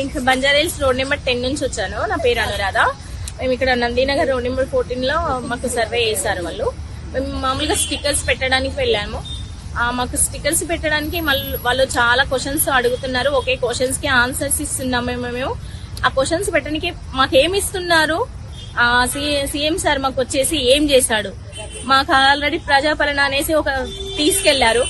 నేను Banjara Hills road number 10 నుంచి వచ్చాను. నా పేరు అనురాధ. మేము ఇక్కడ నందీనగర్ రోడ్ నెంబర్ 14 లో మాకు సర్వే చేశారు వాళ్ళు. మేము మామూలుగా స్టిక్కర్స్ పెట్టడానికి వెళ్ళాము. మాకు స్టిక్కర్స్ పెట్టడానికి వాళ్ళు చాలా క్వశ్చన్స్ అడుగుతున్నారు. ఒకే క్వశ్చన్స్ కి ఆన్సర్స్ ఇస్తున్నాము మేము. ఆ క్వశ్చన్స్ పెట్టడానికి మాకేమి ఇస్తున్నారు, సీఎం సార్ మాకు వచ్చేసి ఏం చేశాడు, మాకు ఆల్రెడీ ప్రజాపాలన అనేసి ఒక తీసుకెళ్లారు.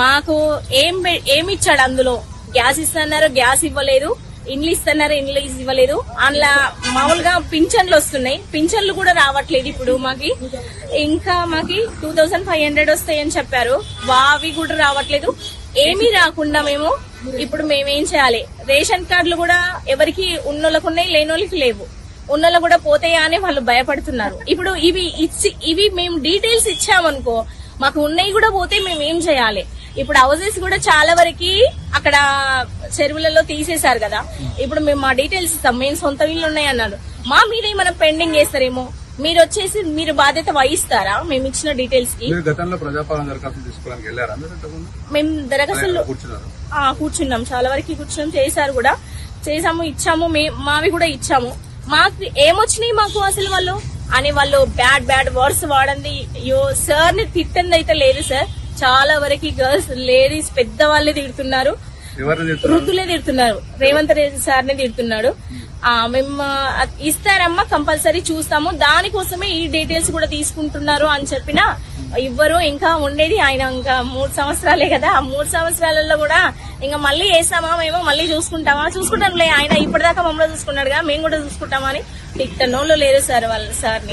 మాకు ఏమి ఇచ్చాడు, అందులో గ్యాస్ ఇస్తున్నారు, గ్యాస్ ఇవ్వలేదు, ఇండ్లు ఇస్తున్నారు, ఇండ్లు ఇవ్వలేదు. అందులో మామూలుగా పింఛన్లు వస్తున్నాయి, పింఛన్లు కూడా రావట్లేదు ఇప్పుడు మాకి. ఇంకా మాకి 2500 వస్తాయని చెప్పారు, అవి కూడా రావట్లేదు. ఏమీ రాకుండా ఇప్పుడు మేమేం చేయాలి? రేషన్ కార్డులు కూడా ఎవరికి ఉన్నోళ్ళకు ఉన్నాయి, లేనోళ్ళకి లేవు. ఉన్నోళ్ళు కూడా పోతాయా అని వాళ్ళు భయపడుతున్నారు. ఇప్పుడు ఇవి మేము డీటెయిల్స్ ఇచ్చామనుకో, మాకు ఉన్నాయి కూడా పోతే మేము ఏం చేయాలి? ఇప్పుడు హౌసెస్ కూడా చాలా వరకు అక్కడ చెరువులలో తీసేశారు కదా. ఇప్పుడు మేము మా డీటెయిల్స్ ఇస్తాం, మేము సొంత ఇల్లు ఉన్నాయి అన్నారు. మా మీద ఏమైనా పెండింగ్ చేస్తారేమో, మీరు వచ్చేసి మీరు బాధ్యత వహిస్తారా మేము ఇచ్చిన డీటెయిల్స్ కి? మేము దరఖాస్తులు కూర్చున్నాం, చాలా వరకు కూర్చున్నాం, చేశారు కూడా, చేసాము, ఇచ్చాము, మావి కూడా ఇచ్చాము. మాకు ఏమొచ్చినాయి మాకు అసలు వాళ్ళు బ్యాడ్ వర్డ్స్ వాడండి. సార్ ని తిట్టంది అయితే లేదు సార్, చాలా వరకు గర్ల్స్, లేడీస్, పెద్ద వాళ్ళే తిడుతున్నారు, వృద్ధులే తిడుతున్నారు. రేవంత్ రెడ్డి సార్ ని తిడుతున్నాడు. మేము ఇస్తారమ్మా, కంపల్సరీ చూస్తాము, దానికోసమే ఈ డీటెయిల్స్ కూడా తీసుకుంటున్నారు అని చెప్పినా ఇవ్వరు. ఇంకా ఉండేది ఆయన ఇంకా 3 సంవత్సరాలే కదా, ఆ 3 సంవత్సరాలలో కూడా ఇంకా మళ్ళీ వేస్తామా మేము, మళ్ళీ చూసుకుంటాంలే, ఆయన ఇప్పటిదాకా మమ్మల్ని చూసుకున్నాడుగా, మేము కూడా చూసుకుంటామని తిట్టనోళ్ళు లేరు సార్ వాళ్ళ సార్ని.